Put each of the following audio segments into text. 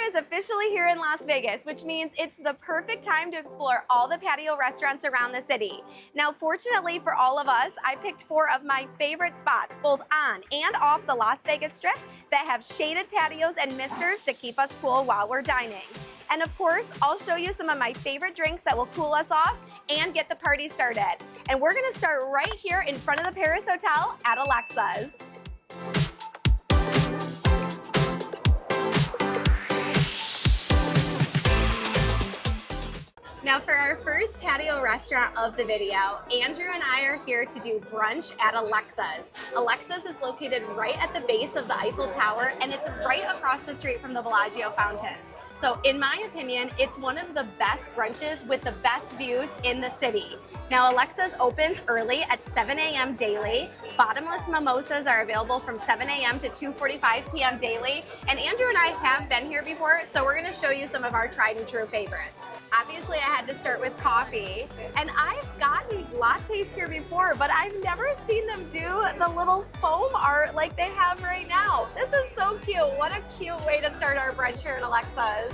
is officially here in Las Vegas, which means it's the perfect time to explore all the patio restaurants around the city. Now, fortunately for all of us, I picked 4 of my favorite spots, both on and off the Las Vegas Strip, that have shaded patios and misters to keep us cool while we're dining. And of course, I'll show you some of my favorite drinks that will cool us off and get the party started. And we're gonna start right here in front of the Paris Hotel at Alexxa's. Now for our first patio restaurant of the video, Andrew and I are here to do brunch at Alexxa's. Alexxa's is located right at the base of the Eiffel Tower, and it's right across the street from the Bellagio fountains. So in my opinion, it's one of the best brunches with the best views in the city. Now Alexxa's opens early at 7 a.m. daily. Bottomless mimosas are available from 7 a.m. to 2:45 p.m. daily. And Andrew and I have been here before, so we're gonna show you some of our tried and true favorites. Obviously I had to start with coffee, and I've gotten lattes here before, but I've never seen them do the little foam art like they have right now. This is so cute. What a cute way to start our brunch here at Alexxa's.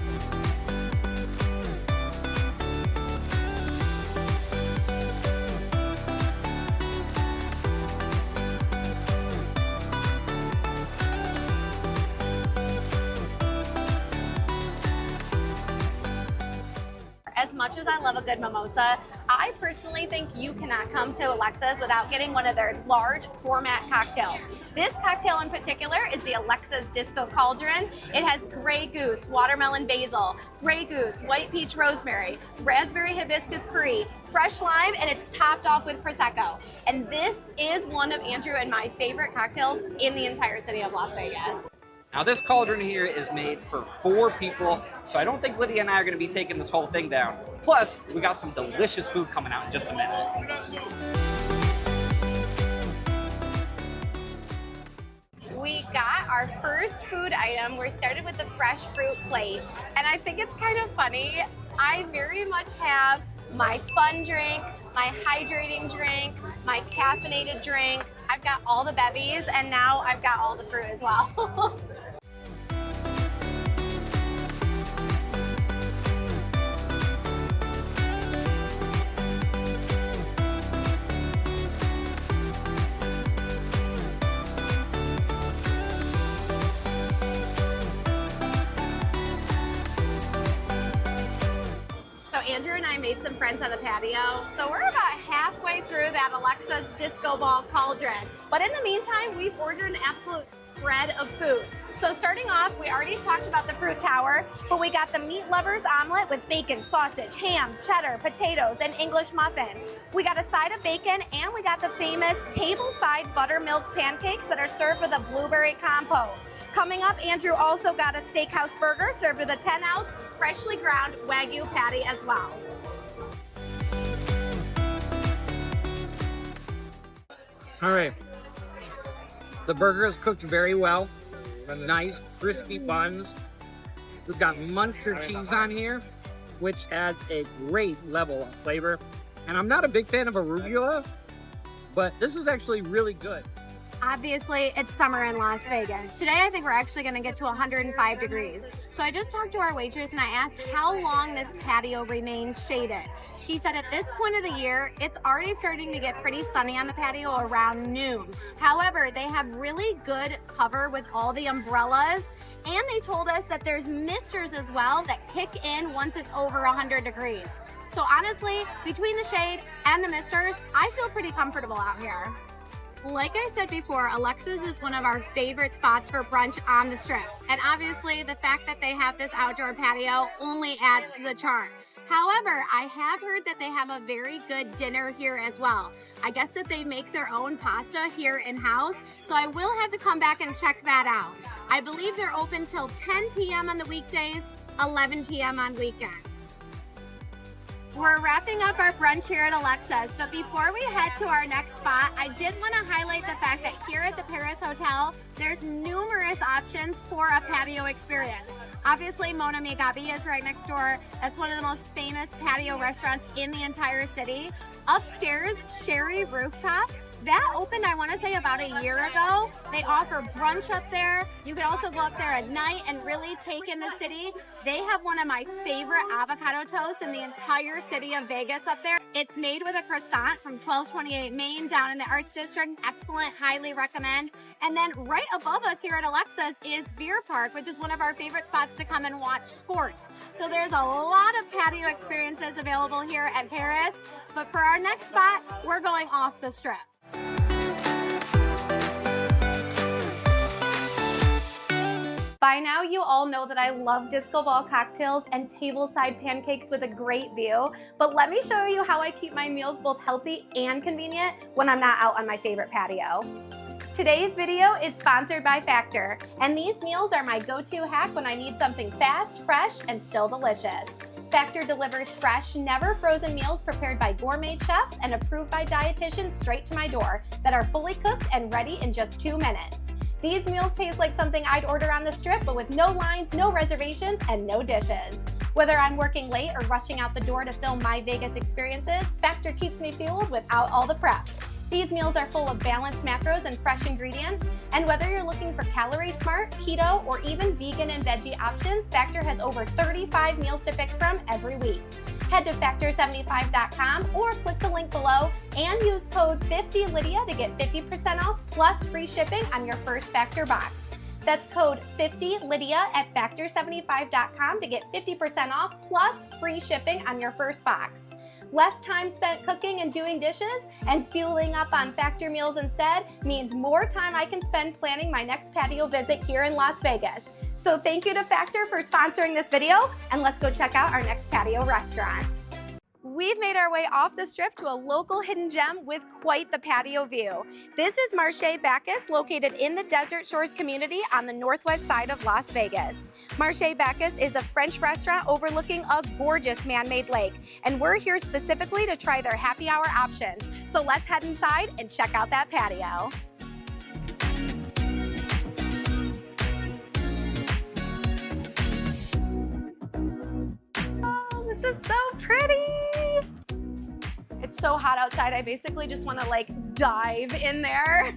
As much as I love a good mimosa, I personally think you cannot come to Alexxa's without getting one of their large format cocktails. This cocktail in particular is the Alexxa's Disco Cauldron. It has Grey Goose, watermelon basil, Grey Goose, white peach rosemary, raspberry hibiscus curry, fresh lime, and it's topped off with Prosecco. And this is one of Andrew and my favorite cocktails in the entire city of Las Vegas. Now this cauldron here is made for 4 people, so I don't think Lydia and I are gonna be taking this whole thing down. Plus, we got some delicious food coming out in just a minute. We got our first food item. We started with the fresh fruit plate, and I think it's kind of funny. I very much have my fun drink, my hydrating drink, my caffeinated drink. I've got all the bevies, and now I've got all the fruit as well. Andrew and I made some friends on the patio, so we're about halfway through that Alexxa's Disco Ball Cauldron. But in the meantime, we've ordered an absolute spread of food. So starting off, we already talked about the fruit tower, but we got the meat lovers omelet with bacon, sausage, ham, cheddar, potatoes, and English muffin. We got a side of bacon, and we got the famous tableside buttermilk pancakes that are served with a blueberry compote. Coming up, Andrew also got a steakhouse burger served with a 10-ounce freshly ground Wagyu patty as well. All right, the burger is cooked very well. The nice crispy buns. We've got Munster cheese on here, which adds a great level of flavor. And I'm not a big fan of arugula, but this is actually really good. Obviously, it's summer in Las Vegas. Today, I think we're actually gonna get to 105 degrees. So I just talked to our waitress and I asked how long this patio remains shaded. She said at this point of the year, it's already starting to get pretty sunny on the patio around noon. However, they have really good cover with all the umbrellas, and they told us that there's misters as well that kick in once it's over 100 degrees. So honestly, between the shade and the misters, I feel pretty comfortable out here. Like I said before, Alexxa's is one of our favorite spots for brunch on the Strip. And obviously, the fact that they have this outdoor patio only adds to the charm. However, I have heard that they have a very good dinner here as well. I guess that they make their own pasta here in-house, so I will have to come back and check that out. I believe they're open till 10 p.m. on the weekdays, 11 p.m. on weekends. We're wrapping up our brunch here at Alexxa's, but before we head to our next spot, I did want to highlight the fact that here at the Paris Hotel, there's numerous options for a patio experience. Obviously, Mon Ami Gabi is right next door. That's one of the most famous patio restaurants in the entire city. Upstairs, Sherry Rooftop That opened, I want to say, about a year ago. They offer brunch up there. You can also go up there at night and really take in the city. They have one of my favorite avocado toasts in the entire city of Vegas up there. It's made with a croissant from 1228 Main down in the Arts District. Excellent, highly recommend. And then right above us here at Alexxa's is Beer Park, which is one of our favorite spots to come and watch sports. So there's a lot of patio experiences available here at Paris. But for our next spot, we're going off the strip. By now, you all know that I love disco ball cocktails and tableside pancakes with a great view, but let me show you how I keep my meals both healthy and convenient when I'm not out on my favorite patio. Today's video is sponsored by Factor, and these meals are my go-to hack when I need something fast, fresh, and still delicious. Factor delivers fresh, never frozen meals prepared by gourmet chefs and approved by dietitians straight to my door that are fully cooked and ready in just 2 minutes. These meals taste like something I'd order on the strip, but with no lines, no reservations, and no dishes. Whether I'm working late or rushing out the door to film my Vegas experiences, Factor keeps me fueled without all the prep. These meals are full of balanced macros and fresh ingredients, and whether you're looking for calorie smart, keto, or even vegan and veggie options, Factor has over 35 meals to pick from every week. Head to factor75.com or click the link below and use code 50Lydia to get 50% off plus free shipping on your first Factor box. That's code 50Lydia at factor75.com to get 50% off plus free shipping on your first box. Less time spent cooking and doing dishes and fueling up on Factor meals instead means more time I can spend planning my next patio visit here in Las Vegas. So thank you to Factor for sponsoring this video, and let's go check out our next patio restaurant. We've made our way off the strip to a local hidden gem with quite the patio view. This is Marche Bacchus, located in the Desert Shores community on the northwest side of Las Vegas. Marche Bacchus is a French restaurant overlooking a gorgeous man-made lake, and we're here specifically to try their happy hour options. So let's head inside and check out that patio. Oh, this is so pretty. It's so hot outside, I basically just want to like dive in there.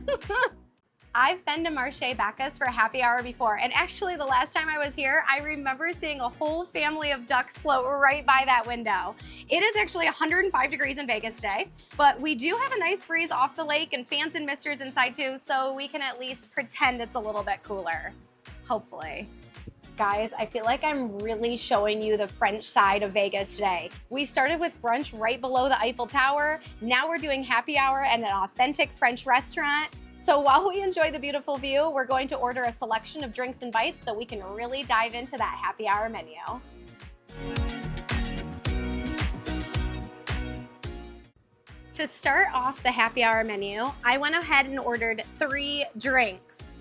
I've been to Marche Bacchus for happy hour before, and actually the last time I was here, I remember seeing a whole family of ducks float right by that window. It is actually 105 degrees in Vegas today, but we do have a nice breeze off the lake and fans and misters inside too, so we can at least pretend it's a little bit cooler, hopefully. Guys, I feel like I'm really showing you the French side of Vegas today. We started with brunch right below the Eiffel Tower. Now we're doing happy hour at an authentic French restaurant. So while we enjoy the beautiful view, we're going to order a selection of drinks and bites so we can really dive into that happy hour menu. To start off the happy hour menu, I went ahead and ordered 3 drinks.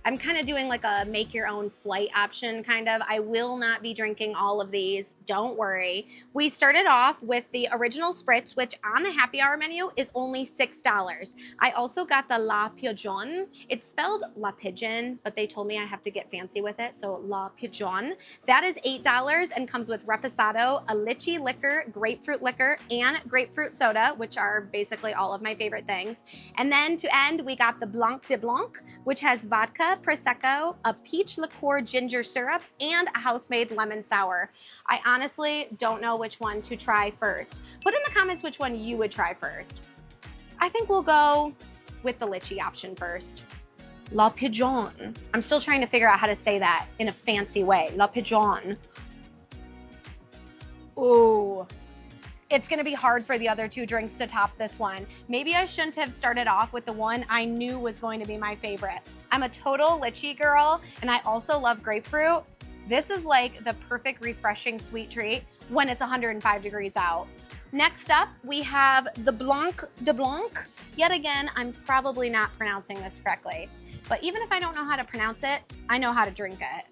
I'm kind of doing like a make your own flight option kind of. I will not be drinking all of these, don't worry. We started off with the original spritz, which on the happy hour menu is only $6. I also got the La Pigeon. It's spelled La Pigeon, but they told me I have to get fancy with it, so La Pigeon. That is $8 and comes with reposado, a lychee liquor, grapefruit liquor, and grapefruit soda, which are basically all of my favorite things. And then to end, we got the Blanc de Blanc, which has vodka, Prosecco, a peach liqueur ginger syrup, and a house-made lemon sour. I honestly don't know which one to try first. Put in the comments which one you would try first. I think we'll go with the lychee option first. La Pigeon. I'm still trying to figure out how to say that in a fancy way. La Pigeon. Ooh. It's gonna be hard for the other 2 drinks to top this one. Maybe I shouldn't have started off with the one I knew was going to be my favorite. I'm a total lychee girl, and I also love grapefruit. This is like the perfect refreshing sweet treat when it's 105 degrees out. Next up, we have the Blanc de Blanc. Yet again, I'm probably not pronouncing this correctly, but even if I don't know how to pronounce it, I know how to drink it.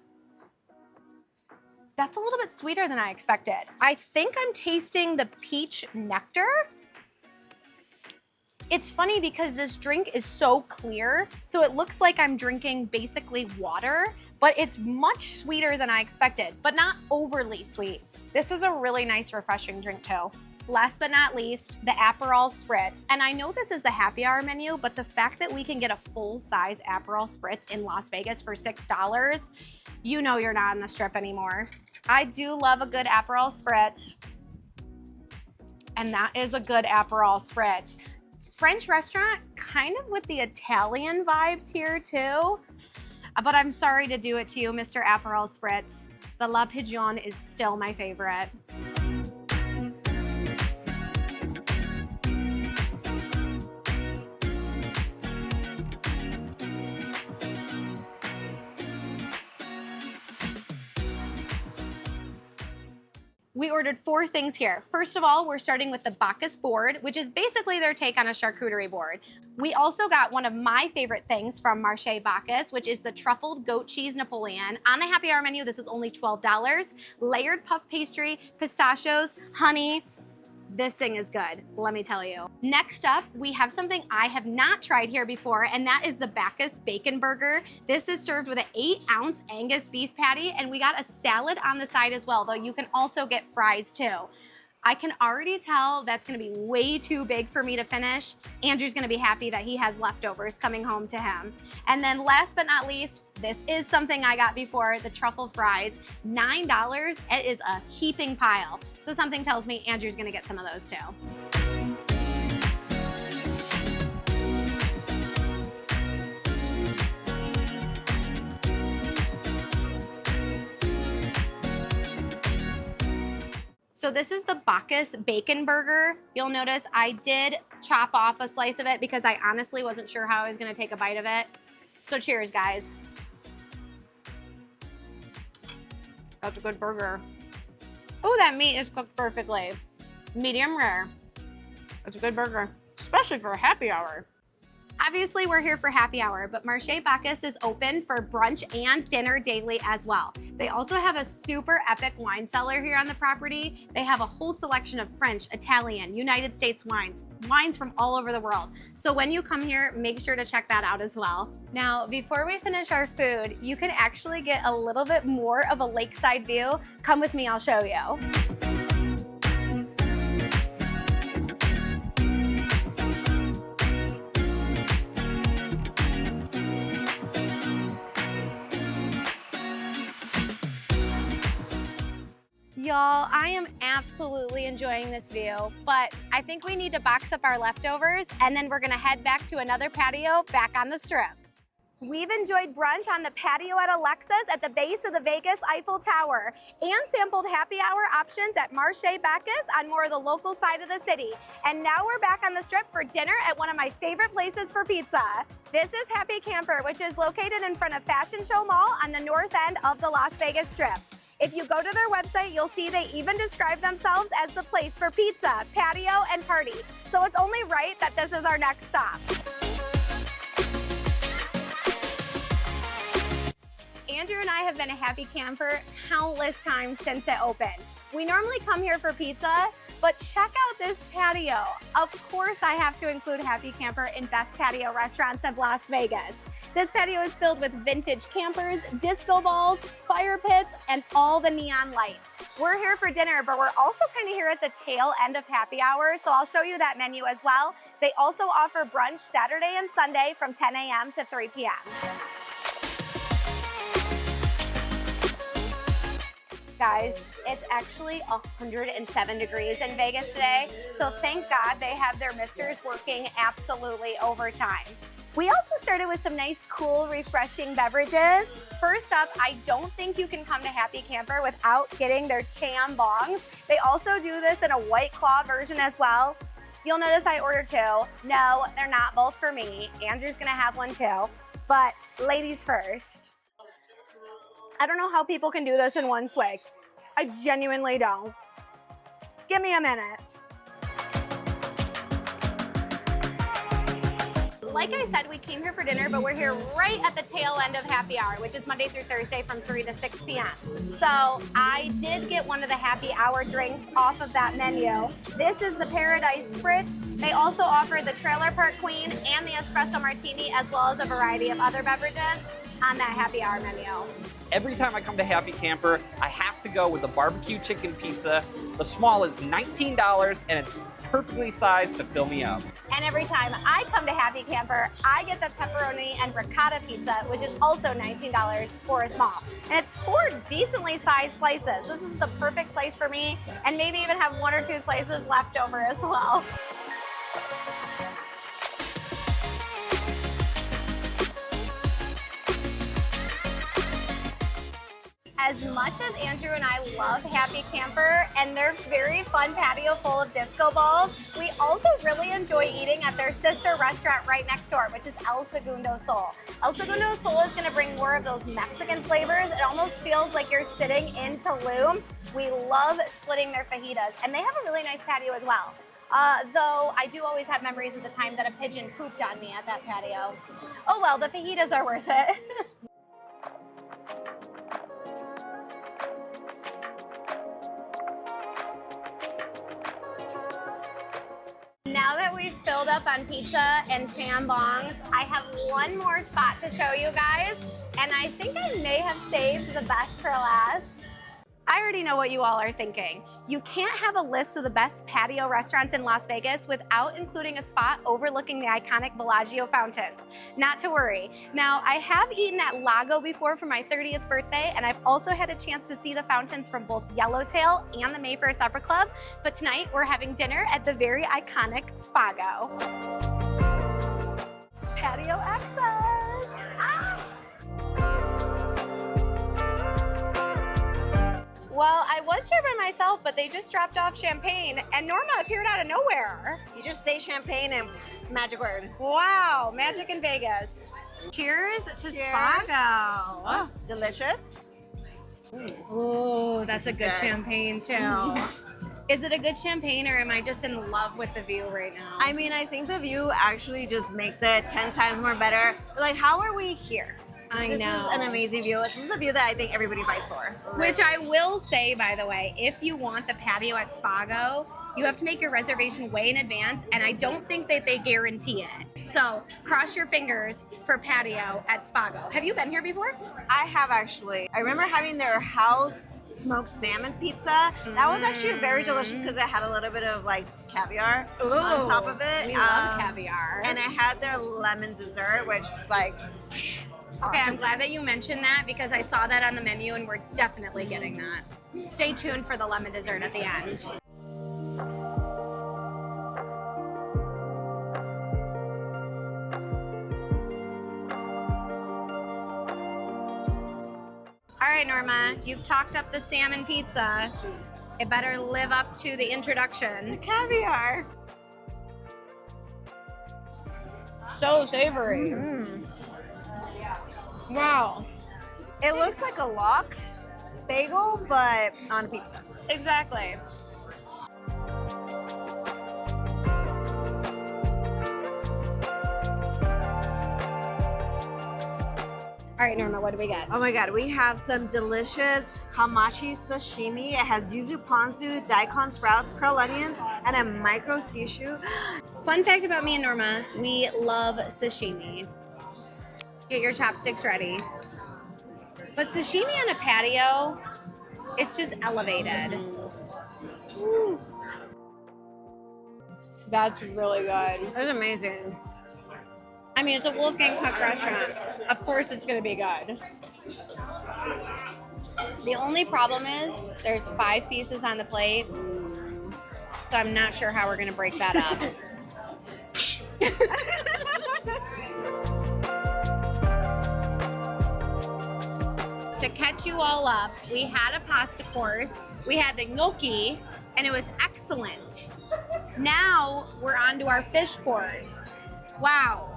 That's a little bit sweeter than I expected. I think I'm tasting the peach nectar. It's funny because this drink is so clear, so it looks like I'm drinking basically water, but it's much sweeter than I expected, but not overly sweet. This is a really nice, refreshing drink too. Last but not least, the Aperol Spritz. And I know this is the happy hour menu, but the fact that we can get a full-size Aperol Spritz in Las Vegas for $6, you know you're not on the Strip anymore. I do love a good Aperol Spritz. And that is a good Aperol Spritz. French restaurant, kind of with the Italian vibes here too. But I'm sorry to do it to you, Mr. Aperol Spritz. The La Pigeon is still my favorite. We ordered 4 things here. First of all, we're starting with the Bacchus board, which is basically their take on a charcuterie board. We also got one of my favorite things from Marche Bacchus, which is the truffled goat cheese Napoleon. On the happy hour menu, this is only $12. Layered puff pastry, pistachios, honey. This thing is good, let me tell you. Next up, we have something I have not tried here before, and that is the Bacchus Bacon Burger. This is served with an 8-ounce Angus beef patty, and we got a salad on the side as well, though you can also get fries too. I can already tell that's gonna be way too big for me to finish. Andrew's gonna be happy that he has leftovers coming home to him. And then last but not least, this is something I got before, the truffle fries, $9. It is a heaping pile. So something tells me Andrew's gonna get some of those too. So this is the Bacchus Bacon Burger. You'll notice I did chop off a slice of it because I honestly wasn't sure how I was gonna take a bite of it. So cheers, guys. That's a good burger. Oh, that meat is cooked perfectly. Medium rare. That's a good burger, especially for a happy hour. Obviously, we're here for happy hour, but Marche Bacchus is open for brunch and dinner daily as well. They also have a super epic wine cellar here on the property. They have a whole selection of French, Italian, United States wines from all over the world. So when you come here, make sure to check that out as well. Now, before we finish our food, you can actually get a little bit more of a lakeside view. Come with me, I'll show you. Y'all, I am absolutely enjoying this view, but I think we need to box up our leftovers and then we're gonna head back to another patio back on the Strip. We've enjoyed brunch on the patio at Alexxa's at the base of the Vegas Eiffel Tower and sampled happy hour options at Marche Bacchus on more of the local side of the city. And now we're back on the Strip for dinner at one of my favorite places for pizza. This is Happy Camper, which is located in front of Fashion Show Mall on the north end of the Las Vegas Strip. If you go to their website, you'll see they even describe themselves as the place for pizza, patio, and party. So it's only right that this is our next stop. Andrew and I have been a Happy Camper countless times since it opened. We normally come here for pizza, but check out this patio. Of course, I have to include Happy Camper in Best Patio Restaurants of Las Vegas. This patio is filled with vintage campers, disco balls, fire pits, and all the neon lights. We're here for dinner, but we're also kind of here at the tail end of happy hour, so I'll show you that menu as well. They also offer brunch Saturday and Sunday from 10 a.m. to 3 p.m. Guys, it's actually 107 degrees in Vegas today, so thank God they have their misters working absolutely overtime. We also started with some nice, cool, refreshing beverages. First up, I don't think you can come to Happy Camper without getting their Cham Bongs. They also do this in a White Claw version as well. You'll notice I ordered 2. No, they're not both for me. Andrew's gonna have one too, but ladies first. I don't know how people can do this in one swig. I genuinely don't. Give me a minute. Like I said, we came here for dinner, but we're here right at the tail end of happy hour, which is Monday through Thursday from 3 to 6 p.m. So I did get one of the happy hour drinks off of that menu. This is the Paradise Spritz. They also offer the Trailer Park Queen and the Espresso Martini, as well as a variety of other beverages. on that happy hour menu. Every time I come to Happy Camper, I have to go with the barbecue chicken pizza. The small is $19 and it's perfectly sized to fill me up. And every time I come to Happy Camper, I get the pepperoni and ricotta pizza, which is also $19 for a small. And it's 4 decently sized slices. This is the perfect slice for me, and maybe even have 1 or 2 slices left over as well. As much as Andrew and I love Happy Camper and their very fun patio full of disco balls, we also really enjoy eating at their sister restaurant right next door, which is El Segundo Sol. El Segundo Sol is gonna bring more of those Mexican flavors. It almost feels like you're sitting in Tulum. We love splitting their fajitas, and they have a really nice patio as well. Though I do always have memories of the time that a pigeon pooped on me at that patio. Oh well, the fajitas are worth it. Now that we've filled up on pizza and chambongs, I have one more spot to show you guys, and I think I may have saved the best for last. I already know what you all are thinking. You can't have a list of the best patio restaurants in Las Vegas without including a spot overlooking the iconic Bellagio fountains. Not to worry. Now, I have eaten at Lago before for my 30th birthday, and I've also had a chance to see the fountains from both Yellowtail and the Mayfair Supper Club, but tonight we're having dinner at the very iconic Spago. Patio access. Ah! Well, I was here by myself, but they just dropped off champagne, and Norma appeared out of nowhere. You just say champagne and magic word. Wow, magic in Vegas. Cheers to Spago. Oh, delicious. Ooh, that's a good champagne too. Is it a good champagne, or am I just in love with the view right now? I mean, I think the view actually just makes it 10 times more better. Like, how are we here? This is an amazing view. This is a view that I think everybody fights for. Which I will say, by the way, if you want the patio at Spago, you have to make your reservation way in advance, and I don't think that they guarantee it. So cross your fingers for patio at Spago. Have you been here before? I have actually. I remember having their house smoked salmon pizza. That was actually very delicious because it had a little bit of like caviar on top of it. We love caviar. And I had their lemon dessert, which is like... Okay, I'm glad that you mentioned that because I saw that on the menu and we're definitely getting that. Stay tuned for the lemon dessert at the end. All right, Norma, you've talked up the salmon pizza. It better live up to the introduction. Caviar. So savory. Wow. It looks like a lox bagel, but on pizza. Exactly. All right, Norma, what do we get? Oh my God, we have some delicious hamachi sashimi. It has yuzu ponzu, daikon sprouts, pearl onions, and a micro sishu. Fun fact about me and Norma, we love sashimi. Get your chopsticks ready. But sashimi on a patio, it's just elevated. Woo. That's really good. That's amazing. I mean, it's a Wolfgang Puck restaurant. Of course it's gonna be good. The only problem is there's 5 pieces on the plate, so I'm not sure how we're gonna break that up. To catch you all up, we had a pasta course, we had the gnocchi, and it was excellent. Now we're on to our fish course. Wow.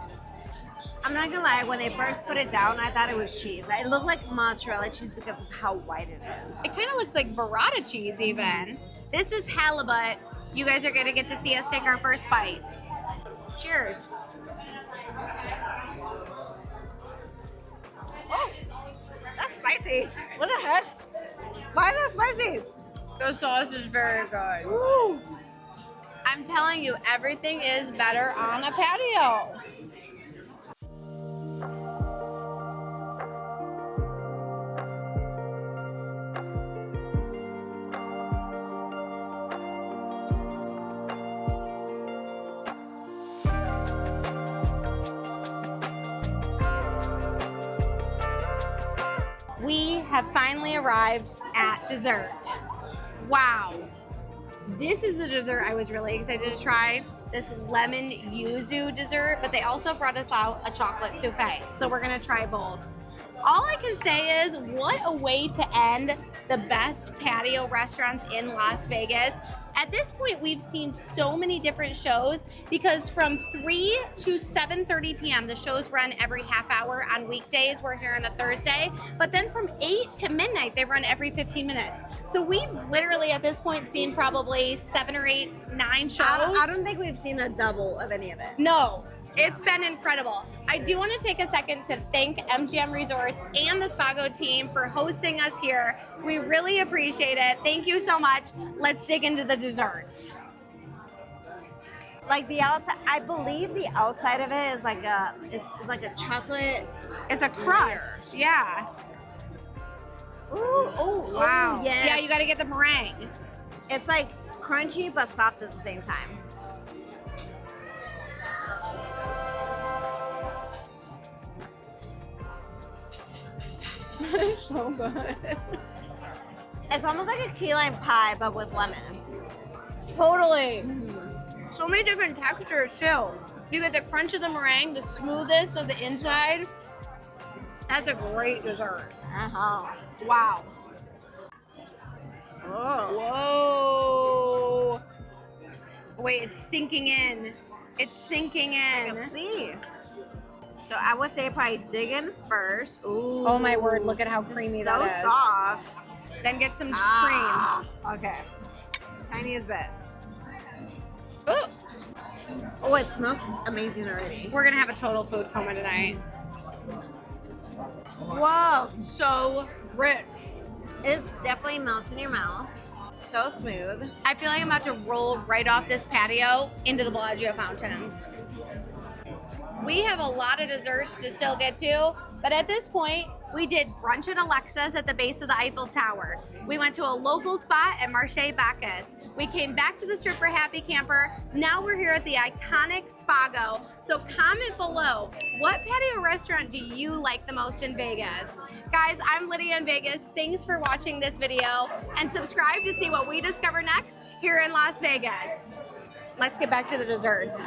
I'm not gonna lie, when they first put it down, I thought it was cheese. It looked like mozzarella cheese because of how white it is. It kind of looks like burrata cheese even. This is halibut. You guys are gonna get to see us take our first bite. Cheers. Oh, that's spicy. What the heck? Why is that spicy? The sauce is very good. Woo. I'm telling you, everything is better on a patio. have finally arrived at dessert. Wow. This is the dessert I was really excited to try. This lemon yuzu dessert, but they also brought us out a chocolate souffle. So we're gonna try both. All I can say is, what a way to end the best patio restaurants in Las Vegas. At this point, we've seen so many different shows because from 3 to 7:30 p.m., the shows run every half hour on weekdays. We're here on a Thursday. But then from 8 to midnight, they run every 15 minutes. So we've literally at this point seen probably 7 or 8, 9 shows. I don't think we've seen a double of any of it. No. It's been incredible. I do want to take a second to thank MGM Resorts and the Spago team for hosting us here. We really appreciate it. Thank you so much. Let's dig into the desserts. Like the outside, I believe the outside of it is like it's like a chocolate. It's a crust, yeah. Ooh, Wow. Ooh, yes. Yeah, you got to get the meringue. It's like crunchy but soft at the same time. So good. It's almost like a key lime pie but with lemon. Totally. So many different textures too. You get the crunch of the meringue, the smoothness of the inside. That's a great dessert. Uh-huh. Wow. Oh. Whoa. Wait, it's sinking in. It's sinking in. Let's see. So I would say probably dig in first. Ooh. Oh my word, look at how creamy that is. So soft. Then get some Okay. Tiniest bit. cream. Ooh. Oh, it smells amazing already. We're gonna have a total food coma tonight. Whoa, so rich. It's definitely melts in your mouth. So smooth. I feel like I'm about to roll right off this patio into the Bellagio fountains. We have a lot of desserts to still get to, but at this point, we did brunch at Alexxa's at the base of the Eiffel Tower. We went to a local spot at Marche Bacchus. We came back to the Strip for Happy Camper. Now we're here at the iconic Spago. So comment below, what patio restaurant do you like the most in Vegas? Guys, I'm Lydia in Vegas. Thanks for watching this video, and subscribe to see what we discover next here in Las Vegas. Let's get back to the desserts.